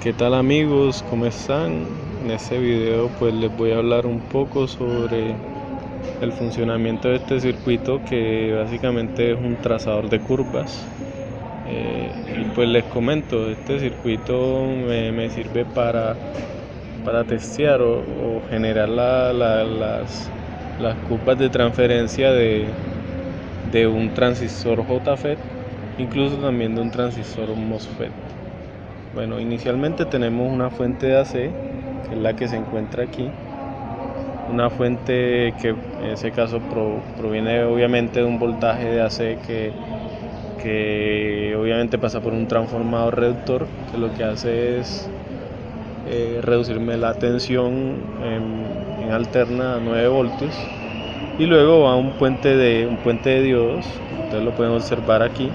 ¿Qué tal amigos? ¿Cómo están? En este video pues les voy a hablar un poco sobre el funcionamiento de este circuito, que básicamente es un trazador de curvas. Y pues les comento, este circuito me sirve para testear o generar las curvas de transferencia de un transistor JFET, incluso también de un transistor MOSFET. Bueno, inicialmente tenemos una fuente de AC, que es la que se encuentra aquí. Una fuente que en ese caso proviene obviamente de un voltaje de AC que obviamente pasa por un transformador reductor, que lo que hace es reducirme la tensión en alterna a 9 voltios. Y luego va un puente de diodos, ustedes lo pueden observar aquí.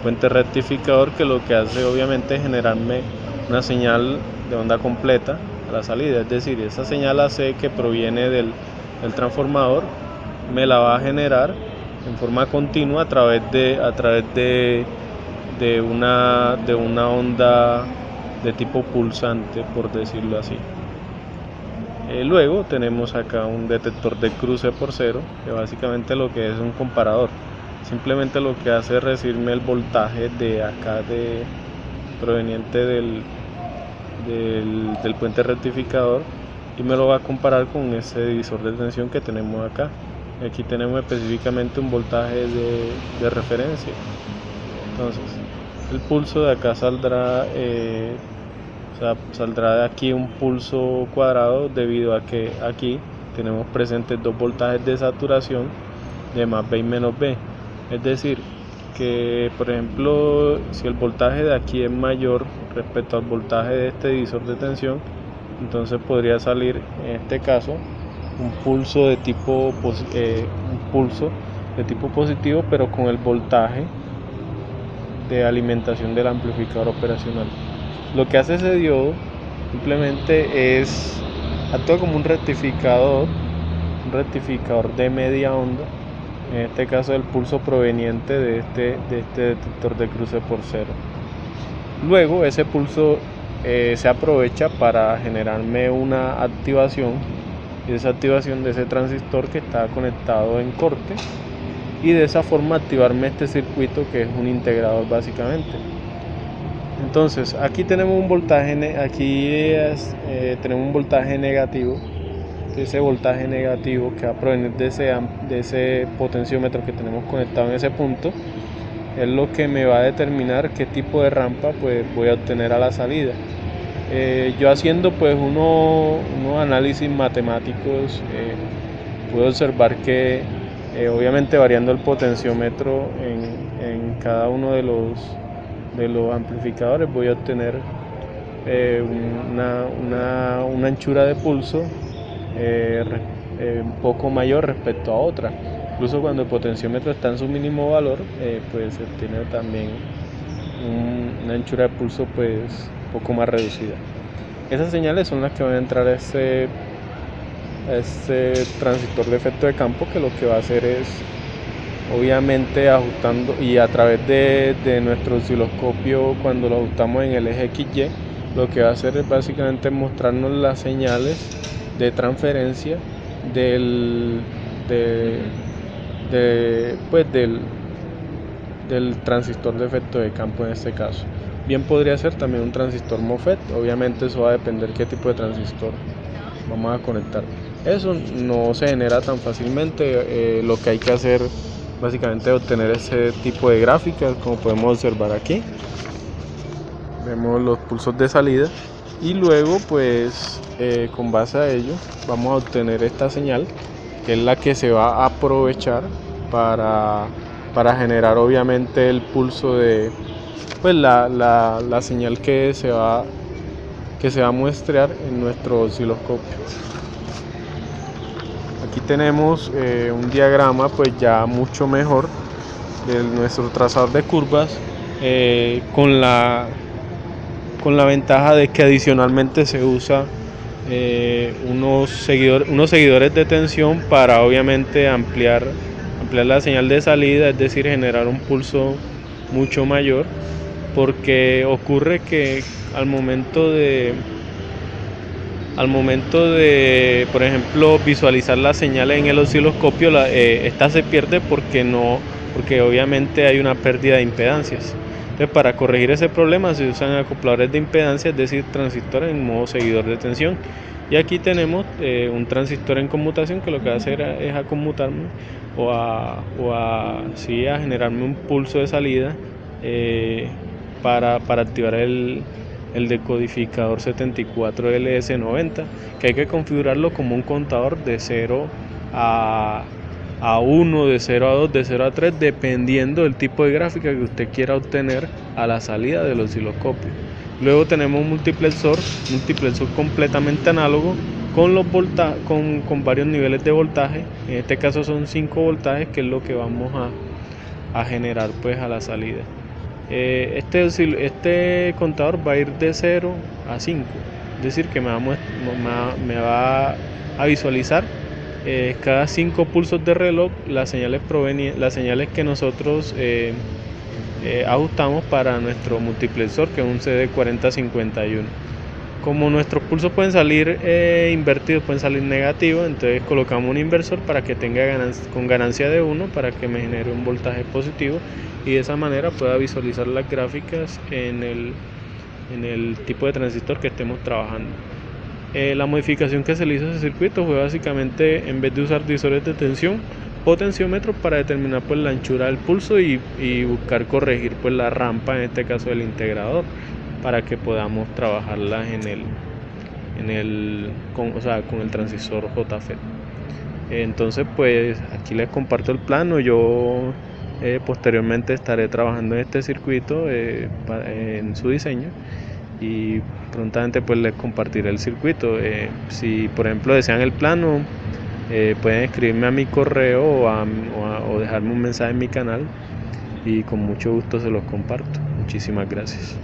Puente rectificador, que lo que hace obviamente es generarme una señal de onda completa a la salida, es decir, esa señal AC que proviene del transformador me la va a generar en forma continua a través de una onda de tipo pulsante, por decirlo así. Luego tenemos acá un detector de cruce por cero, que básicamente lo que es un comparador. Simplemente lo que hace es recibirme el voltaje de acá proveniente del puente rectificador, y me lo va a comparar con este divisor de tensión que tenemos acá. Aquí tenemos específicamente un voltaje de referencia. Entonces el pulso de acá saldrá saldrá de aquí un pulso cuadrado, debido a que aquí tenemos presentes dos voltajes de saturación de más B y menos B. Es decir, que por ejemplo, si el voltaje de aquí es mayor respecto al voltaje de este divisor de tensión, entonces podría salir en este caso un pulso de tipo positivo, pero con el voltaje de alimentación del amplificador operacional. Lo que hace ese diodo simplemente actúa como un rectificador de media onda, en este caso el pulso proveniente de este detector de cruce por cero. Luego ese pulso se aprovecha para generarme una activación, y esa activación de ese transistor que está conectado en corte, y de esa forma activarme este circuito, que es un integrador básicamente. Entonces aquí tenemos un voltaje, tenemos un voltaje negativo. Ese voltaje negativo que va a provenir de ese potenciómetro que tenemos conectado en ese punto, es lo que me va a determinar qué tipo de rampa pues voy a obtener a la salida. Yo haciendo pues unos análisis matemáticos, puedo observar que obviamente variando el potenciómetro en cada uno de los amplificadores, voy a obtener una anchura de pulso un poco mayor respecto a otra. Incluso cuando el potenciómetro está en su mínimo valor, pues se obtiene también una anchura de pulso pues un poco más reducida. Esas señales son las que van a entrar a este transistor de efecto de campo, que lo que va a hacer es obviamente ajustando, y a través de nuestro osciloscopio, cuando lo ajustamos en el eje XY, lo que va a hacer es básicamente mostrarnos las señales de transferencia del transistor de efecto de campo en este caso. Bien podría ser también un transistor MOSFET, obviamente eso va a depender qué tipo de transistor vamos a conectar. Eso no se genera tan fácilmente. Lo que hay que hacer básicamente es obtener ese tipo de gráficas, como podemos observar aquí. Vemos los pulsos de salida, y luego pues con base a ello vamos a obtener esta señal, que es la que se va a aprovechar para generar obviamente el pulso de pues la señal que se va a muestrear en nuestro osciloscopio. Aquí tenemos un diagrama pues ya mucho mejor de nuestro trazador de curvas, con la ventaja de que adicionalmente se usa unos seguidores de tensión para obviamente ampliar la señal de salida, es decir, generar un pulso mucho mayor, porque ocurre que al momento de, por ejemplo, visualizar las señales en el osciloscopio, esta se pierde porque obviamente hay una pérdida de impedancias. Entonces, para corregir ese problema se usan acopladores de impedancia, es decir, transistores en modo seguidor de tensión. Y aquí tenemos un transistor en conmutación que lo que va a hacer es a conmutarme sí, a generarme un pulso de salida para activar el decodificador 74LS90, que hay que configurarlo como un contador de 0 a 1, de 0 a 2, de 0 a 3, dependiendo del tipo de gráfica que usted quiera obtener a la salida del osciloscopio. Luego tenemos un multiplexor completamente análogo con varios niveles de voltaje. En este caso son 5 voltajes, que es lo que vamos a generar pues a la salida. Este contador va a ir de 0 a 5, es decir que me va a visualizar cada 5 pulsos de reloj las señales que nosotros ajustamos para nuestro multiplexor, que es un CD4051. Como nuestros pulsos pueden salir invertidos, pueden salir negativos, entonces colocamos un inversor para que tenga con ganancia de 1, para que me genere un voltaje positivo, y de esa manera pueda visualizar las gráficas en el tipo de transistor que estemos trabajando. La modificación que se le hizo a ese circuito fue básicamente, en vez de usar divisores de tensión, potenciómetros para determinar pues la anchura del pulso y buscar corregir pues la rampa, en este caso del integrador, para que podamos trabajarlas con el transistor JFET. Entonces pues aquí les comparto el plano. Yo posteriormente estaré trabajando en este circuito en su diseño, y prontamente pues les compartiré el circuito. Si por ejemplo desean el plano, pueden escribirme a mi correo o dejarme un mensaje en mi canal, y con mucho gusto se los comparto. Muchísimas gracias.